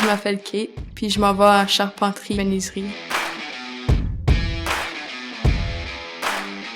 Je m'appelle Kate, puis je m'en vais en charpenterie-menuiserie.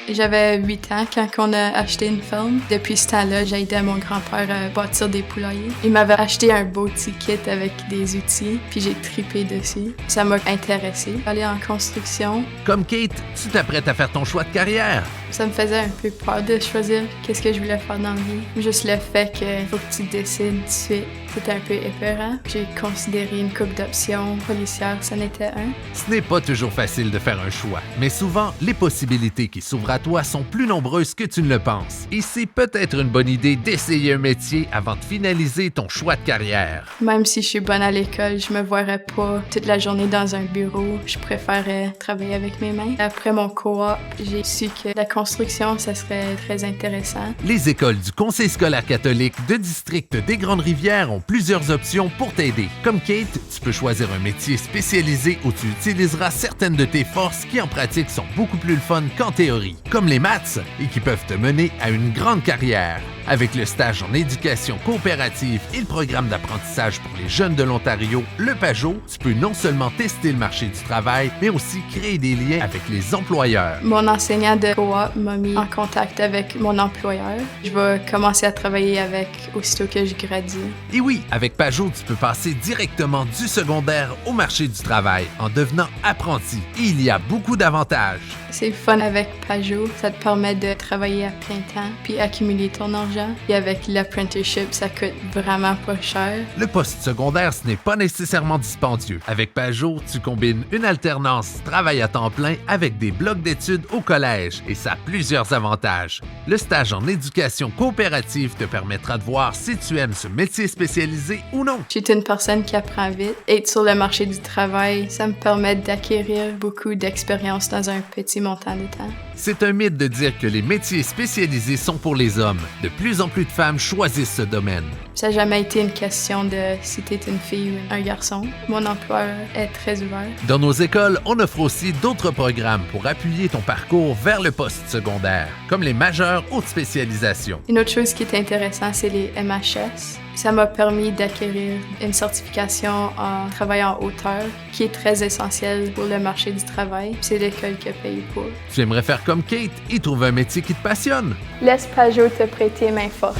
J'avais 8 ans quand on a acheté une ferme. Depuis ce temps-là, j'ai aidé mon grand-père à bâtir des poulaillers. Il m'avait acheté un beau petit kit avec des outils, puis j'ai tripé dessus. Ça m'a intéressée. Aller en construction. Comme Kate, tu t'apprêtes à faire ton choix de carrière. Ça me faisait un peu peur de choisir qu'est-ce que je voulais faire dans la vie. Juste le fait qu'il faut que tu décides tout de suite, c'était un peu épeurant. J'ai considéré une couple d'options. Policière, ça n'était un. Ce n'est pas toujours facile de faire un choix, mais souvent, les possibilités qui s'ouvrent à toi sont plus nombreuses que tu ne le penses. Et c'est peut-être une bonne idée d'essayer un métier avant de finaliser ton choix de carrière. Même si je suis bonne à l'école, je me verrais pas toute la journée dans un bureau. Je préférerais travailler avec mes mains. Après mon co-op, j'ai su que la construction, ça serait très intéressant. Les écoles du Conseil scolaire catholique de district des Grandes-Rivières ont plusieurs options pour t'aider. Comme Kate, tu peux choisir un métier spécialisé où tu utiliseras certaines de tes forces qui en pratique sont beaucoup plus le fun qu'en théorie, comme les maths, et qui peuvent te mener à une grande carrière. Avec le stage en éducation coopérative et le programme d'apprentissage pour les jeunes de l'Ontario, le PAJO, tu peux non seulement tester le marché du travail, mais aussi créer des liens avec les employeurs. Mon enseignant de co-op m'a mis en contact avec mon employeur. Je vais commencer à travailler avec aussitôt que je gradue. Et oui, avec PAJO, tu peux passer directement du secondaire au marché du travail en devenant apprenti. Et il y a beaucoup d'avantages. C'est fun avec PAJO. Ça te permet de travailler à plein temps puis accumuler ton argent. Et avec l'apprenticeship, ça coûte vraiment pas cher. Le post-secondaire, ce n'est pas nécessairement dispendieux. Avec PAJO, tu combines une alternance travail à temps plein avec des blocs d'études au collège et ça a plusieurs avantages. Le stage en éducation coopérative te permettra de voir si tu aimes ce métier spécialisé ou non. Je suis une personne qui apprend vite. Être sur le marché du travail, ça me permet d'acquérir beaucoup d'expérience dans un petit montant de temps. C'est un mythe de dire que les métiers spécialisés sont pour les hommes. De plus en plus de femmes choisissent ce domaine. Ça n'a jamais été une question de si tu es une fille ou un garçon. Mon employeur est très ouvert. Dans nos écoles, on offre aussi d'autres programmes pour appuyer ton parcours vers le post-secondaire, comme les majeures haute spécialisation. Une autre chose qui est intéressante, c'est les MHS. Ça m'a permis d'acquérir une certification en travail en hauteur qui est très essentielle pour le marché du travail. C'est l'école qui a payé pour. Tu aimerais faire comme Kate et trouver un métier qui te passionne? Laisse PAJO te prêter main forte.